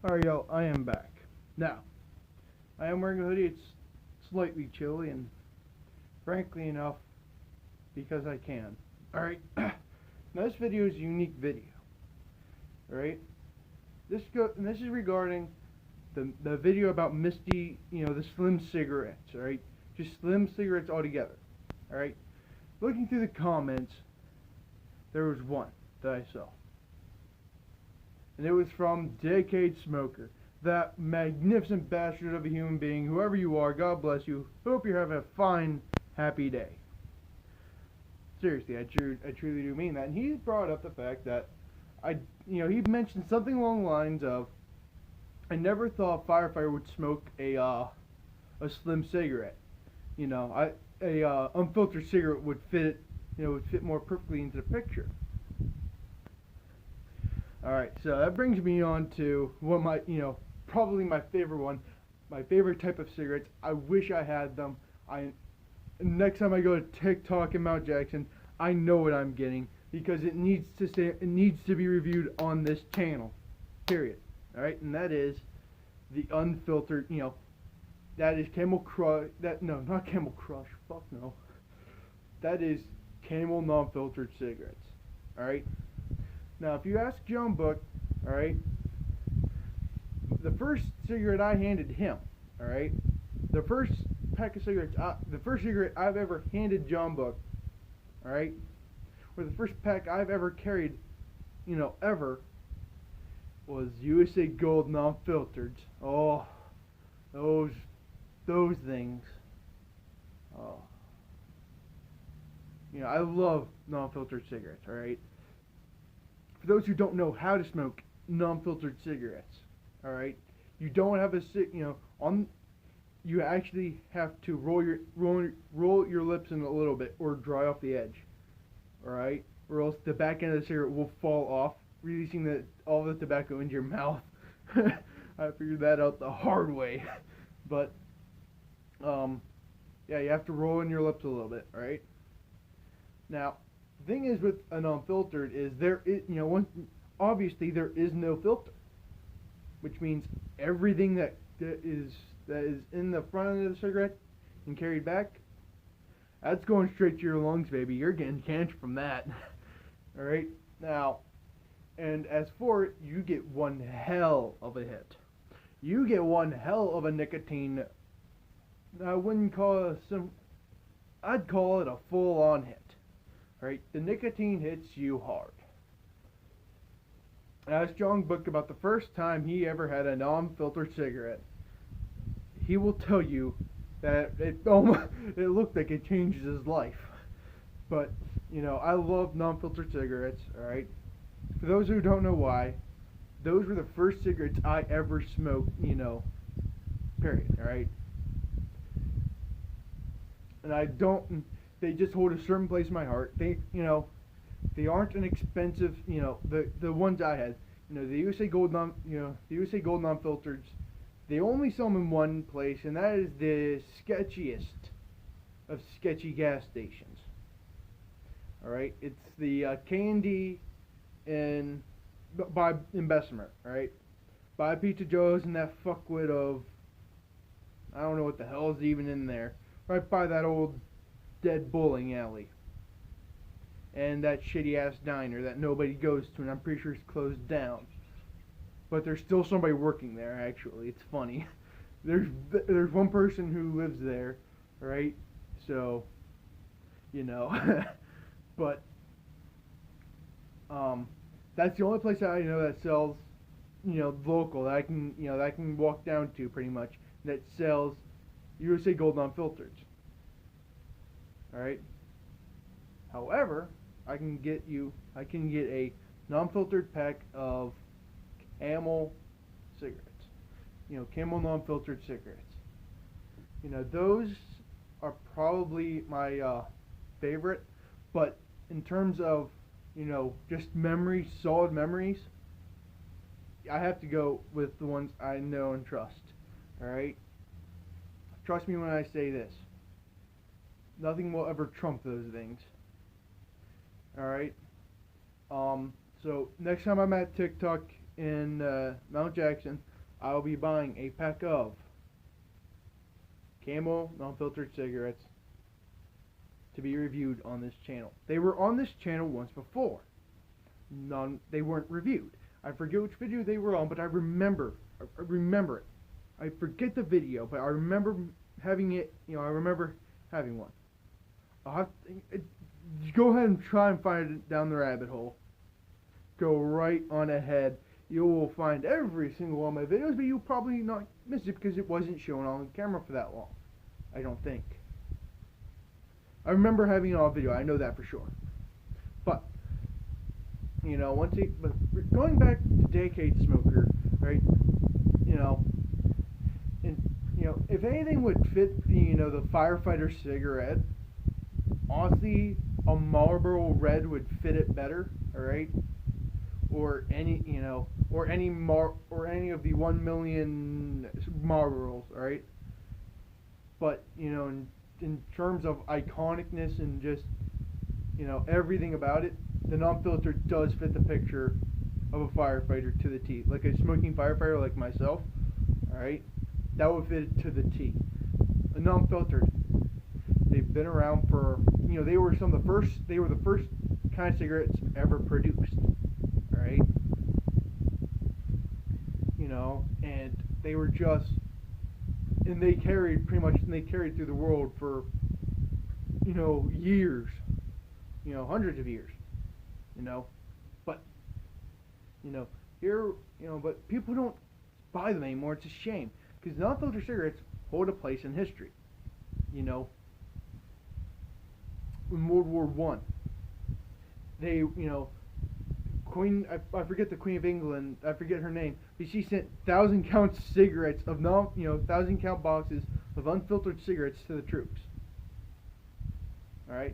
Alright, y'all, I am back. Now, I am wearing a hoodie. It's slightly chilly, and frankly enough, because I can. Alright, now this video is a unique video. Alright, this is regarding the video about Misty, the Slim cigarettes. Alright, just Slim cigarettes altogether. Alright, looking through the comments, there was one that I saw. And it was from Decade Smoker. That magnificent bastard of a human being, whoever you are, God bless you. Hope you're having a fine, happy day. Seriously, I truly do mean that. And he brought up the fact that he mentioned something along the lines of, I never thought a firefighter would smoke a Slim cigarette. Unfiltered cigarette would fit more perfectly into the picture. Alright, so that brings me on to one of my, probably my favorite one, my favorite type of cigarettes. I wish I had them. Next time I go to TikTok in Mount Jackson, I know what I'm getting because it needs to be reviewed on this channel. Period. Alright, and that is the unfiltered, that is Camel Crush, not Camel Crush, fuck no. That is Camel non-filtered cigarettes. Alright? Now, if you ask John Book, alright, the first cigarette I handed him, alright, the first pack of cigarettes, the first cigarette I've ever handed John Book, alright, or the first pack I've ever carried, ever, was USA Gold non-filtered. Oh, those things. Oh. I love non-filtered cigarettes, alright? For those who don't know how to smoke non-filtered cigarettes, alright, you don't have you actually have to roll your lips in a little bit or dry off the edge, alright, or else the back end of the cigarette will fall off, releasing all the tobacco into your mouth. I figured that out the hard way, but yeah, you have to roll in your lips a little bit, alright. Now, the thing is with an unfiltered is obviously there is no filter, which means everything that is in the front end of the cigarette and carried back, that's going straight to your lungs, baby. You're getting cancer from that. All right. Now, and as for it, you get one hell of a hit. You get one hell of a nicotine. I'd call it a full-on hit. Right, the nicotine hits you hard. Ask John Book about the first time he ever had a non-filtered cigarette. He will tell you that it looked like it changes his life. But, I love non-filtered cigarettes, alright? For those who don't know why, those were the first cigarettes I ever smoked, period, alright? And they just hold a certain place in my heart. They aren't an expensive, the ones I had, the USA Gold non-filtered. They only sell them in one place, and that is the sketchiest of sketchy gas stations. All right, it's the K&D in Bessemer. All right, by Pizza Joe's and that fuckwit of, I don't know what the hell is even in there. Right by that old dead bowling alley and that shitty ass diner that nobody goes to, and I'm pretty sure it's closed down, but there's still somebody working there. Actually, it's funny. There's one person who lives there, right? So but that's the only place that I know that sells local that I can walk down to pretty much, that sells USA Gold non-filtered. Alright. However, I can get a non-filtered pack of Camel cigarettes. Camel non-filtered cigarettes. Those are probably my favorite, but in terms of, just memories, solid memories, I have to go with the ones I know and trust. Alright? Trust me when I say this. Nothing will ever trump those things. Alright? So, next time I'm at TikTok in Mount Jackson, I will be buying a pack of Camel non-filtered cigarettes to be reviewed on this channel. They were on this channel once before. They weren't reviewed. I forget which video they were on, but I remember it. I forget the video, but I remember having it. I remember having one. I'll have to, go ahead and try and find it down the rabbit hole. Go right on ahead. You will find every single one of my videos, but you'll probably not miss it because it wasn't shown on camera for that long. I don't think. I remember having it on video. I know that for sure. But but going back to Decade Smoker, right? If anything would fit the firefighter cigarette, honestly, a Marlboro Red would fit it better. All right. Or any of the 1 million Marlboros, all right? But, in terms of iconicness and just, everything about it, the non-filtered does fit the picture of a firefighter to the T. Like a smoking firefighter like myself, all right? That would fit it to the T. A non-filtered, they've been around for, they were the first kind of cigarettes ever produced. Right? And they were just, and they carried through the world for, years, hundreds of years, but, but people don't buy them anymore. It's a shame, because non-filter cigarettes hold a place in history, in World War I, they, Queen, I forget the Queen of England, I forget her name, but she sent 1,000-count cigarettes of 1,000-count boxes of unfiltered cigarettes to the troops. All right.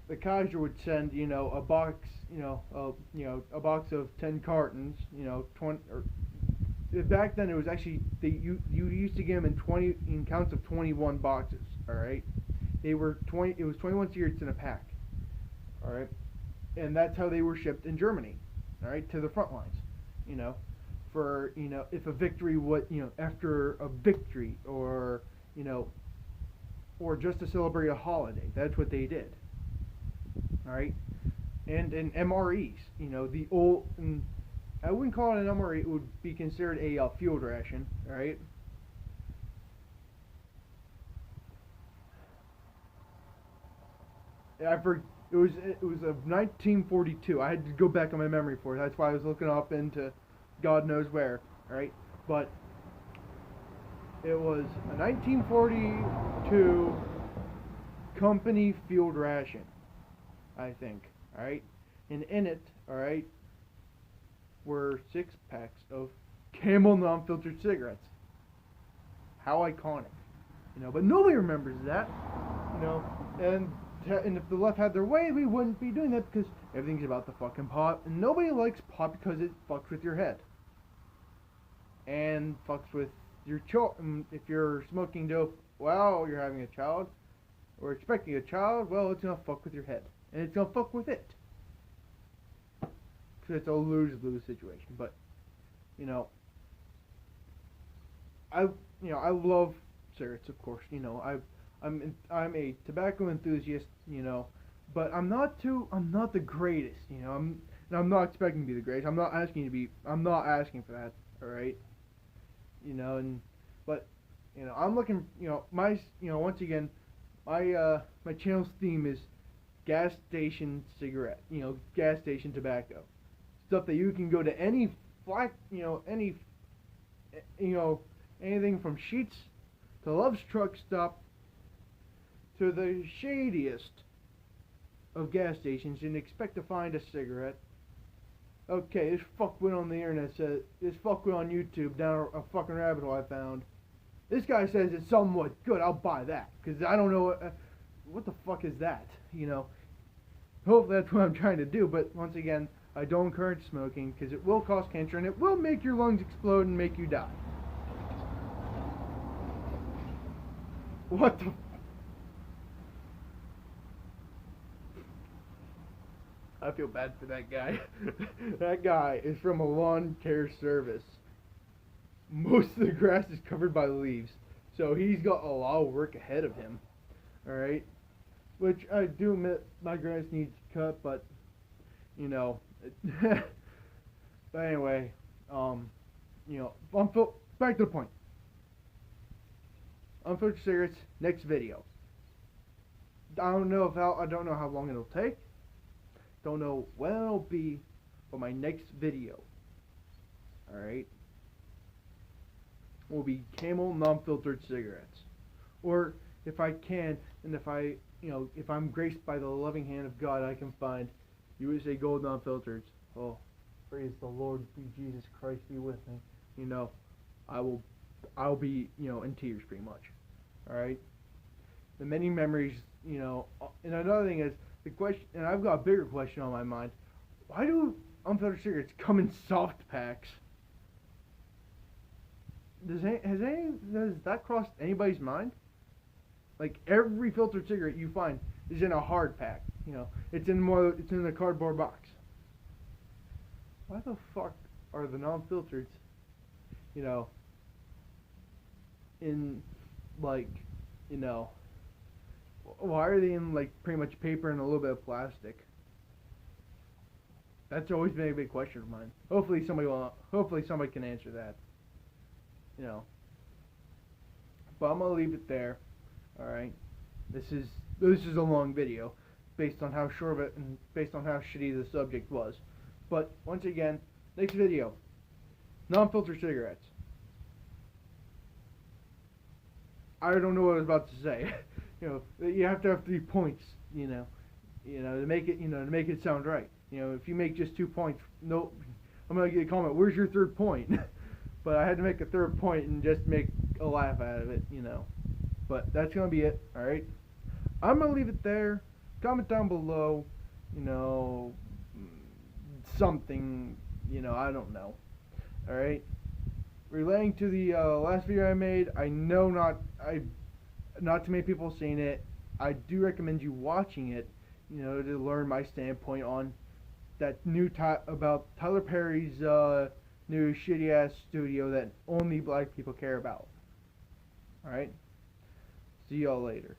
The Kaiser would send, a box, a box of 10 cartons, 20. Or back then it was actually you used to get them in counts of 21 boxes. All right. They were 20. It was 21 cigarettes in a pack. All right. And that's how they were shipped in Germany, all right, to the front lines, for, if a victory would, after a victory or, or just to celebrate a holiday. That's what they did, all right. And MREs, the old, I wouldn't call it an MRE, it would be considered a field ration, all right. It was of 1942. I had to go back on my memory for it. That's why I was looking up into God knows where, right? But it was a 1942 company field ration, I think, all right? And in it, all right, were 6 packs of Camel non-filtered cigarettes. How iconic, but nobody remembers that, and if the left had their way, we wouldn't be doing that, because everything's about the fucking pot, and nobody likes pot because it fucks with your head and fucks with your child. If you're smoking dope while you're having a child or expecting a child, well, it's gonna fuck with your head, and it's gonna fuck with it, because it's a lose-lose situation. But I love cigarettes, of course. I'm a tobacco enthusiast, but I'm not the greatest, and I'm not expecting to be the greatest. I'm not asking for that, all right? But I'm looking, once again, my channel's theme is gas station cigarette, gas station tobacco. Stuff that you can go to any anything from Sheetz to Love's Truck Stop to the shadiest of gas stations and expect to find a cigarette. Okay, this fuckwit on the internet says, this fuckwit on YouTube down a fucking rabbit hole I found. This guy says it's somewhat good, I'll buy that. Because I don't know, what the fuck is that, Hopefully that's what I'm trying to do, but once again, I don't encourage smoking because it will cause cancer and it will make your lungs explode and make you die. What the... I feel bad for that guy. That guy is from a lawn care service. Most of the grass is covered by leaves, so he's got a lot of work ahead of him. All right, which I do admit my grass needs cut, but you know. But anyway, back to the point. Unfiltered cigarettes. Next video. I don't know how long it'll take. Don't know when it'll be, but my next video, all right, will be Camel non-filtered cigarettes. Or if I can, and if I'm graced by the loving hand of God, I can find USA Gold non-filtered. Oh, praise the Lord, be Jesus Christ, be with me. I'll be, in tears pretty much. All right. The many memories, and another thing is the question, and I've got a bigger question on my mind. Why do unfiltered cigarettes come in soft packs? Has that crossed anybody's mind? Like every filtered cigarette you find is in a hard pack. It's in a cardboard box. Why the fuck are the non-filtered, in like, why are they in like pretty much paper and a little bit of plastic? That's always been a big question of mine. Hopefully somebody can answer that. But I'm gonna leave it there. All right. This is a long video, based on how short of it and based on how shitty the subject was. But once again, next video, non-filtered cigarettes. I don't know what I was about to say. You have to have 3 points. To make it sound right. If you make just 2 points, no, I'm gonna get a comment. Where's your third point? But I had to make a third point and just make a laugh out of it. But that's gonna be it. All right. I'm gonna leave it there. Comment down below. Something. I don't know. All right. Relating to the last video I made, I know not too many people have seen it. I do recommend you watching it, to learn my standpoint on that about Tyler Perry's new shitty ass studio that only black people care about. Alright? See y'all later.